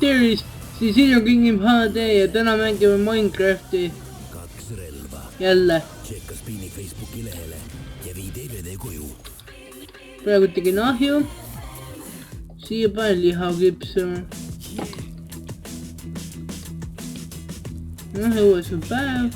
tervist, siis Hiljo Kingim HD ja täna mängime Minecrafti. Jälle. Praegu tegin ahju. Siia panen liha küpsama. Noh, õues on päev.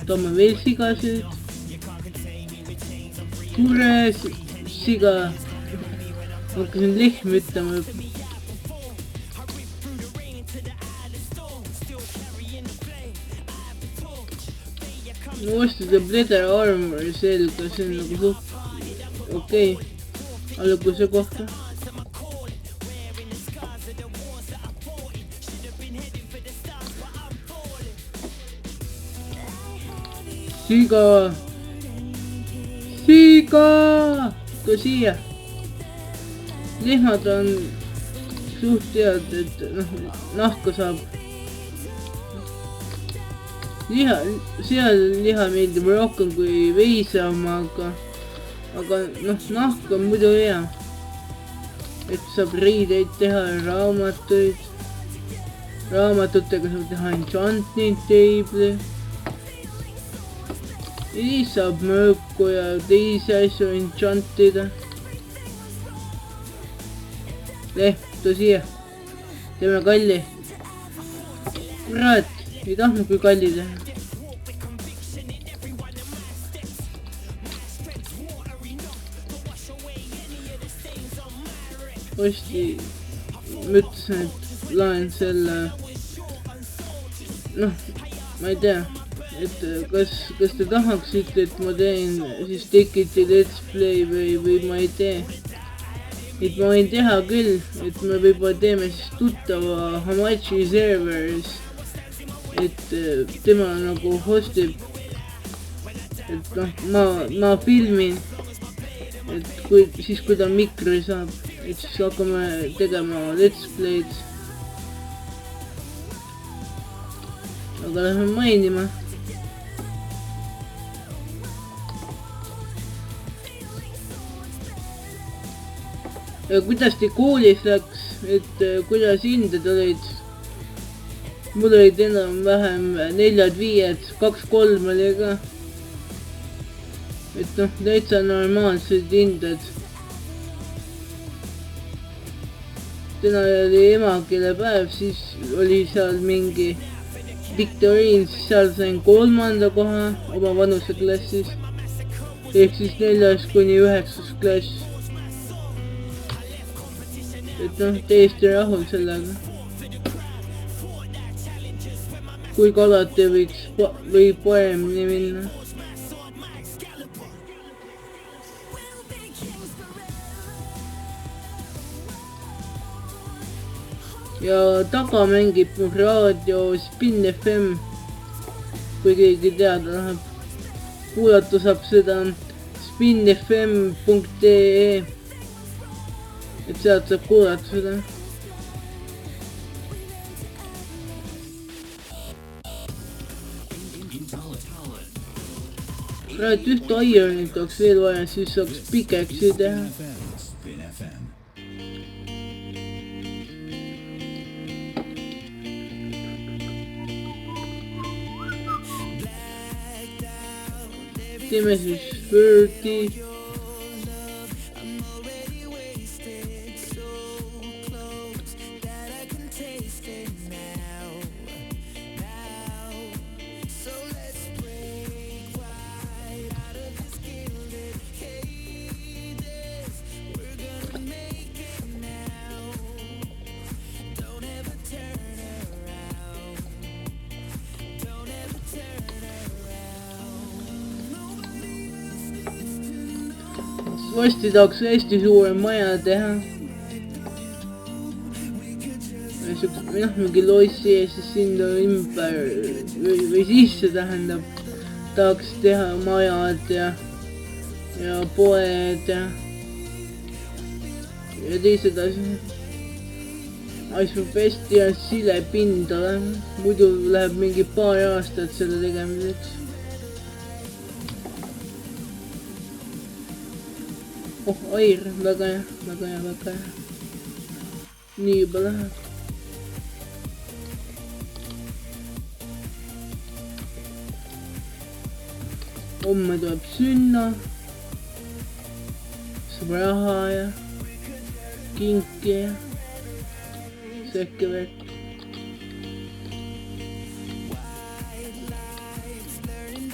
Toome veel sigasid. Suure siga. Hakkasin lehm ütlema juba. No osta see Leather Armor selga, see on nagu suht okei. Alguse kohta. Siga! Siga! Tule siia! Lihmad on suht head, et nahka saab. Sealiha meeldib rohkem kui veisama, aga nahk on muidu hea. Et saab riideid teha ja raamatuid. Raamatutega saab teha enchanting table'i. Ja siis saab mööku ja teisi asju enchantida. Tule siia. Teeme kalli. Kurat, ei tahtnud kui kalli teha. Osti, ma ütlesin, et laen selle, ma ei tea, et kas te tahaksite, et ma teen siis tekiti let's play või ma ei tee. Et ma võin teha küll, et me võib-olla teeme siis tuttava Hamachi serveris, et tema nagu hostib, et ma filmin, et kui ta mikri saab, et siis hakkame tegema let's play'd. Aga lähme mainima. Ja kuidas te koolis läks, et kuidas hinded olid? Mul olid enam-vähem 4-5, 2-3 oli ka. Et täitsa normaalsed hinded. Täna oli emakeelepäev, siis oli seal mingi viktoriin, siis seal sain 3. koha oma vanuseklassis. Ehk siis 4. kuni 9. klass. Et täiesti rahul sellega. Kui alati võib paremini minna. Ja taga mängib mu raadio Spin FM. Kui keegi teada tahab. Kuulata saab seda spinfm.de. Et sealt saab kuulata seda. Praegu ühte ironit oleks veel vaja, siis saaks pikeksi teha. Teeme siis Wordi. Varsti tahaks hästi suure maja teha. Mingi lossi ja siis sinna ümber või sisse tähendab. Tahaks teha majad ja poed ja teised asjad. Ais peab hästi ja silepind olema. Muidu läheb mingi paar aastat selle tegemiseks. Oh, air, väga hea. Nii juba läheb. homme tuleb sünna, saab raha ja kinki ja säkke vett.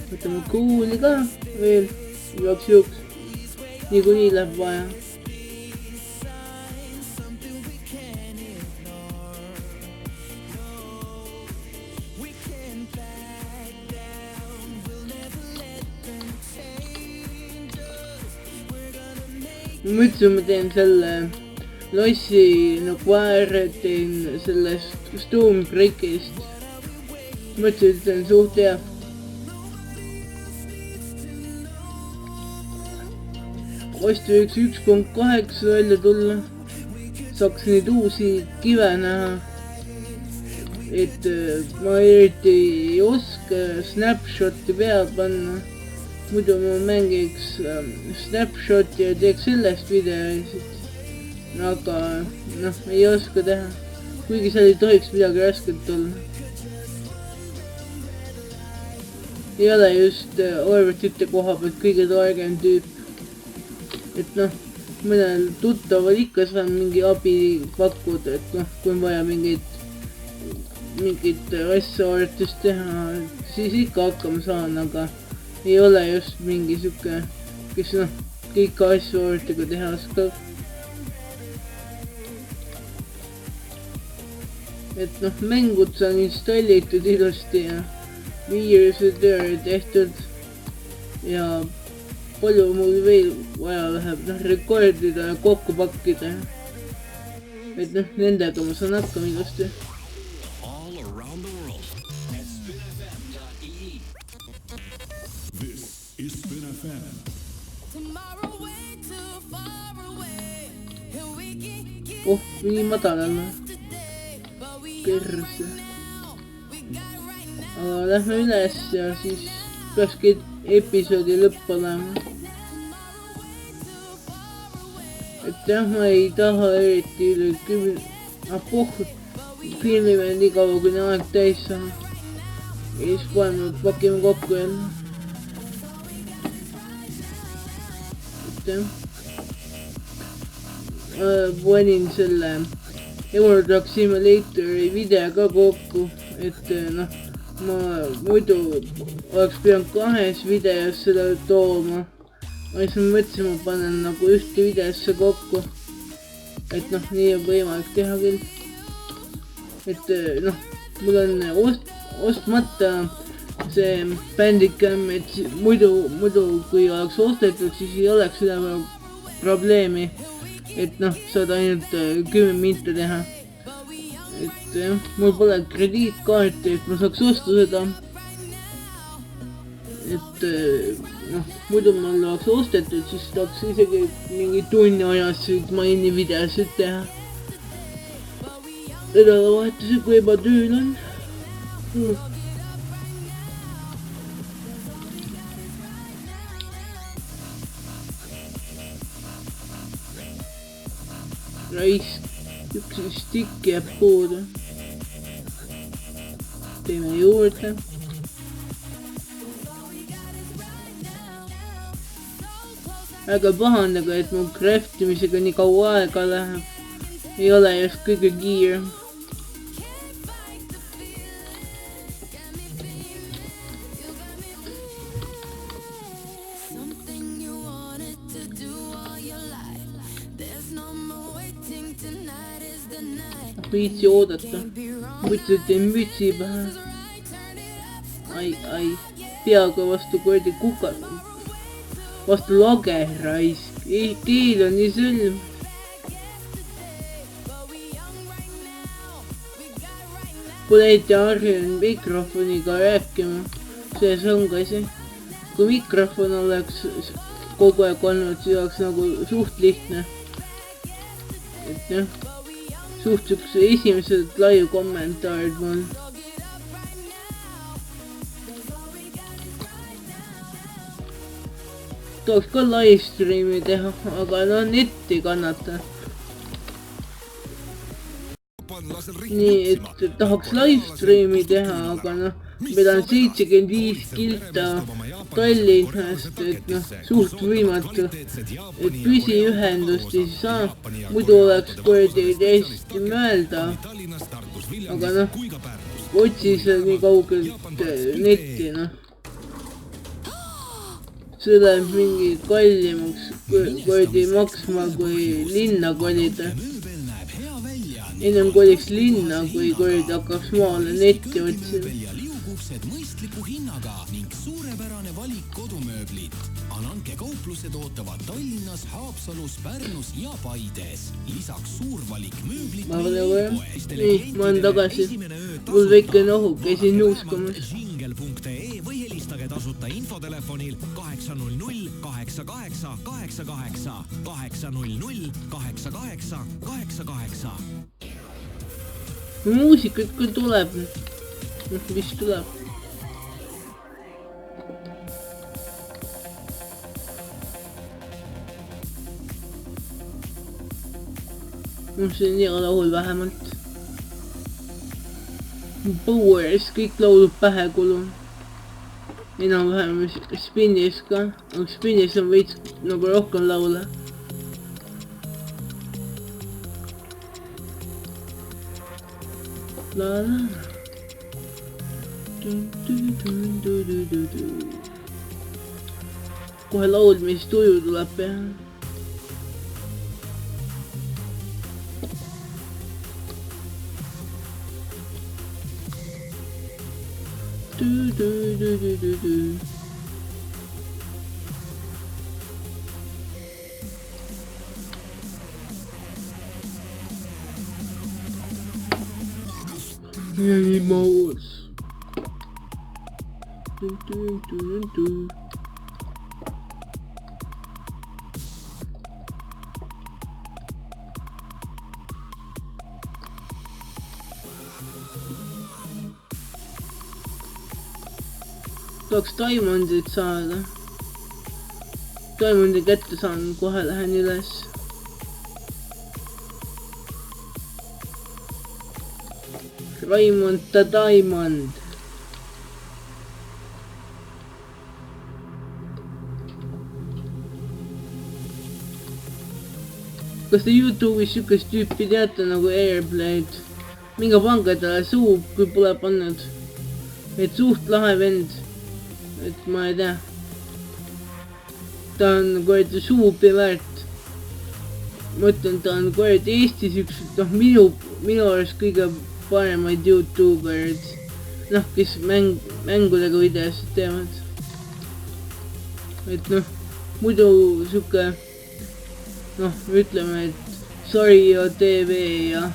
Võtame kuuli ka veel igaks juhuks, niikuinii läheb vaja. Mõtlesin, ma teen selle lossi nagu ära, teen sellest Stormbreakist. Mõtlesin, et see on suht hea. Vastu võiks 1.8 välja tulla. Saaks neid uusi kive näha. Et ma eriti ei oska snapshoti peale panna. Muidu ma mängiks snapshoti ja teeks sellest videoisid. Aga noh, ei oska teha. Kuigi seal ei tohiks midagi rasket olla. Ei ole just arvutite koha pealt kõige targem tüüp. Et noh, mõnel tuttaval ikka saan mingi abi pakkuda, et noh, kui on vaja mingit asja arvutist teha, siis ikka hakkama saan, aga ei ole just mingi siuke, kes noh, kõiki asju arvutiga teha oskab. Et noh, mängud saan installitud ilusti ja viirused tehtud ja palju mul veel vaja läheb, noh, rekordida ja kokku pakkida. Et noh, nendega ma saan hakkama ilusti. Oh, nii madalal. Perse. Aga lähme üles ja siis peakski episoodi lõpp olema. Et jah, ma ei taha eriti üle 10... filmime nii kaua, kuni aeg täis saab. Ja siis kohe me pakime kokku jälle. Et jah. Panin selle Eurotruck Simulatori video ka kokku, et noh, ma muidu oleks pidanud 2 videos seda tooma. Ma siis mõtlesin, ma panen nagu ühte videosse kokku, et noh, nii on võimalik teha küll. Et noh, mul on ostmata see Bandicam, et muidu kui oleks ostetud, siis ei oleks seda probleemi. Et noh, saad ainult 10 minta teha. Et jah, mul pole krediitkaarti, et ma saaks osta seda. Et noh, muidu mul oleks ostetud, siis tahaks isegi mingi tunni ajas maini videosid teha. Nädalavahetuse, kui juba tööl on. Raisk, üks stikk jääb puudu. Teeme juurde. Väga pahandage, et mu craftimisega nii kaua aega läheb. Ei ole just kõige kiirem. Viitsi oodata. Mõtlesin, et mütsi pähe. Ai, peaga vastu kuradi kukad. Vastu lage raisk. Keel on nii sõlm. Pole ette harjunud mikrofoniga rääkima. See on ka see. Kui mikrofon oleks kogu aeg olnud, siis oleks nagu suht lihtne. Et jah. Suht üks esimesed live kommentaarid mul. Tahaks ka live streami teha, aga no net ei kannata. nii, et tahaks live stream'i teha, aga noh, meil on 75 kilta Tallinnast, et noh, suht võimatu, et püsiühendust ei saa, muidu oleks kuradi täiesti mõelda, aga noh, otsi sa nii kaugelt netti, noh. See läheb mingi kallimaks kuradi maksma kui linna kolida. Ennem koliks linna, kui kuradi hakkaks maale netti otsima. Mõistliku hinnaga ning suurepärane valik kodumööblit. Ananke kauplused ootavad Tallinnas, Haapsalus, Pärnus ja Paides. Lisaks suur valik mööblit. Nii, ma olen tagasi. Mul väike nohu, käisin nuuskamas. Jingle.ee või helistage tasuta infotelefonil 800 88 88 800 88 88. Muusikat küll tuleb. Mis tuleb? See on iga laul vähemalt. Powers, kõik laulub pähe kulub. Enam-vähem Spinnis ka. Aga Spinnis on veits nagu rohkem laule. La la la. Kohe laulmistuju tuleb peale. Animals. Tahaks Diamondit saada. Diamondi kätte saan, kohe lähen üles. Raimond the Diamond. Kas te YouTube'is sükest tüüpi teate nagu Airblade? Minge pange talle suu, kui pole pannud. Et suht lahe vend. Et ma ei tea. Ta on kuradi suupi väärt. Ma ütlen, ta on kuradi Eestis üks, noh, minu arust kõige paremaid YouTuberid. Noh, kes mängudega videosid teevad. Et noh, muidu süke, noh, ütleme, et Sario TV ja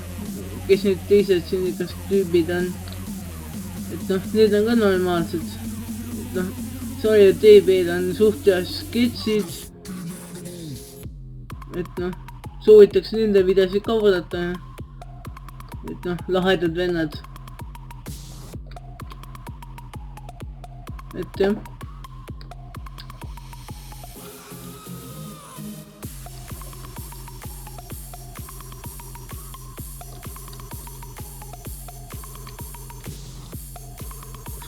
kes need teised siin ikast tüübid on. Et noh, need on ka normaalsed. Et noh, Sario TV-l on suht hea sketšid. Et noh, soovitaks nende videosid ka vaadata. Et noh, lahedad vennad. Et jah.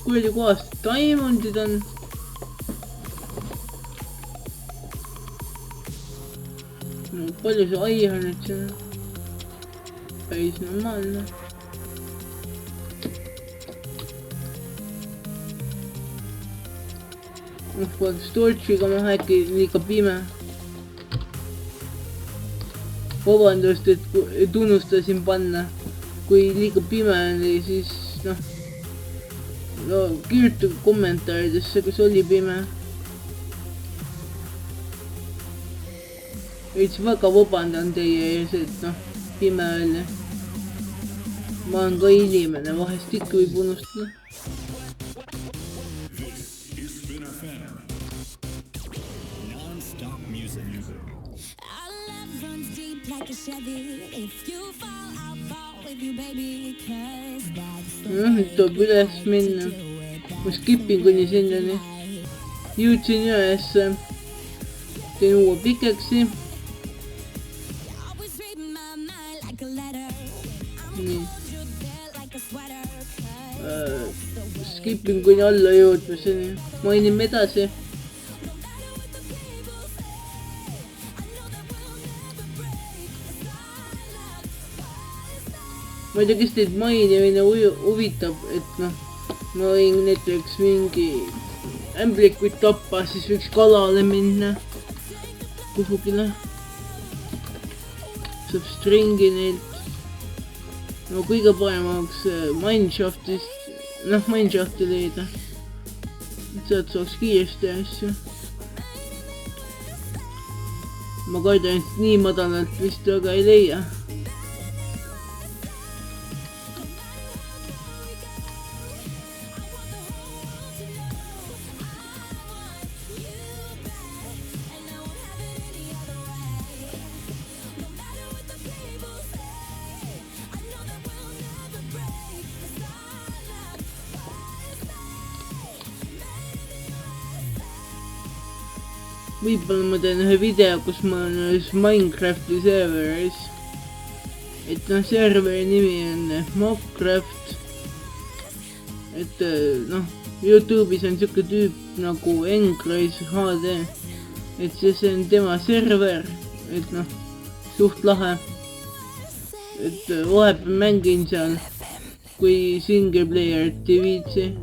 Kuradi kohast Diamondid on. No palju see ai on nüüd siin. Päris normaalne. Storchiga ma äkki liiga pime. Vabandust, et unustasin panna. Kui liiga pime oli, siis noh. No kirjutage kommentaaridesse, kas oli pime. Veits väga vabandan teie ees, et noh, pime oli. Ma olen ka inimene, vahest ikka võib unustada. Noh, nüüd tuleb üles minna. Ma skipin kuni sindani. Jõudsin üles. Teen uue pikeksi. nii. Skipping kuni alla jõudmiseni. Mainime edasi. Ma ei tea, kes teid mainimine huvitab, et noh, ma võin näiteks mingi ämblikuid tappa, siis võiks kalale minna kuhugile. Saab stringi neilt. No kõige paremaks Mineshaftist, noh Mineshafti leida. Sealt saaks kiiresti asju. Ma kardan, et nii madalalt vist väga ei leia. Võib-olla ma teen ühe video, kus ma olen ühes Minecrafti serveris. Et noh, serveri nimi on Mobcraft. Et noh, YouTube'is on siuke tüüp nagu Engrais HD. Et see on tema server. Et noh, suht lahe. Et vahepeal mängin seal, kui single player'it ei viitsi.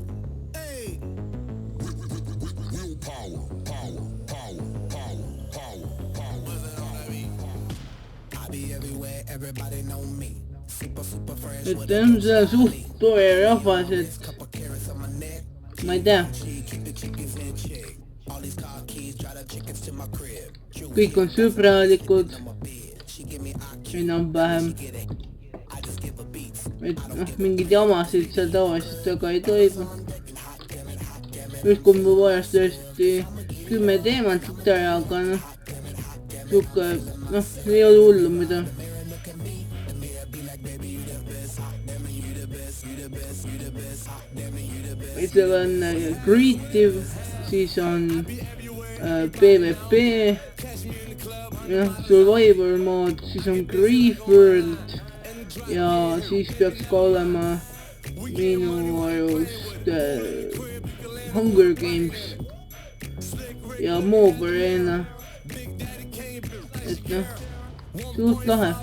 Et see on suht tore rahvas, et ma ei tea. Kõik on sõbralikud, enam-vähem. Et noh, mingid jamasid seal tavaliselt väga ei toimu. Just kui ma vajas tõesti 10 teemantit ära, aga noh, siuke, noh, ei ole hullu mida. Seal on Creative, siis on PvP, jah, Survivor mood, siis on Grief World ja siis peaks ka olema minu arust Hunger Games ja Mob Arena. Et noh, suht lahe.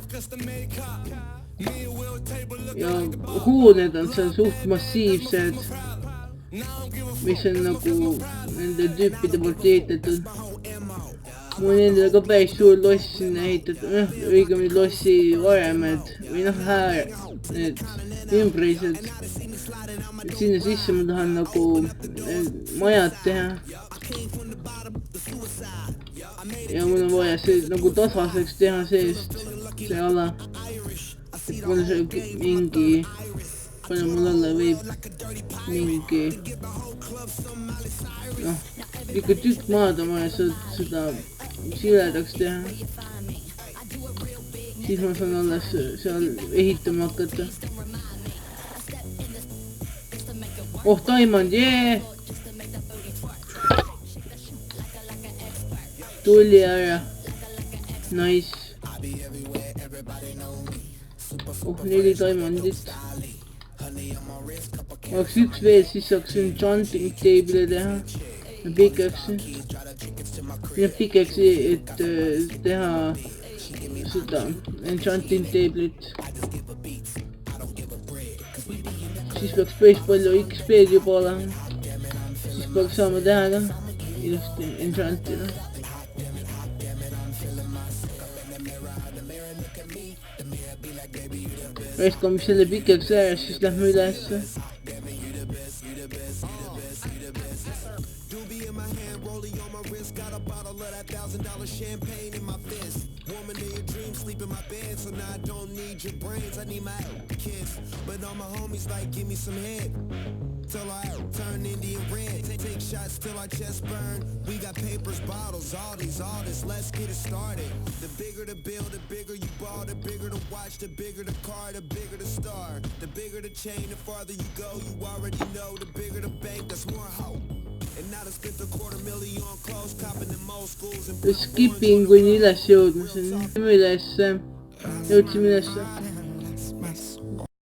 Ja hooned on seal suht massiivsed, mis on nagu nende tüüpide poolt ehitatud. Mul on endale ka päris suur loss sinna ehitatud, õigemini lossi varemed või noh, need ümbrised. Et sinna sisse ma tahan nagu majad teha. Ja mul on vaja see nagu tasaseks teha seest, see ala. Et mul see mingi, palju mul olla võib, mingi, noh, ikka tükk maad on vaja seda siledaks teha. Siis ma saan alles seal ehitama hakata. Oh, diamond, jee! Tuli ära. Nice. Oh, 4 diamondit. Oleks üks veel, siis saaks enchanting table'i teha. Ja pickaxe. Ja pickaxe, et teha seda enchanting table'it. Siis peaks päris palju XP-d juba olema. Siis peaks saama teha ka ilusti enchantida. Raiskame selle pikaks ääres, siis lähme ülesse. Till I turn Indian red, take shots till our chest burn. We got papers, bottles, all this, let's get it started. The bigger the bill, the bigger you ball, the bigger the watch, the bigger the car, the bigger the star. The bigger the chain, the farther you go, you already know. The bigger the bank, that's more hope. And now they spent $250,000 on clothes, copping in most schools and Skipping kuni üles jõudmiseni. Ülesse, jõudsime ülesse.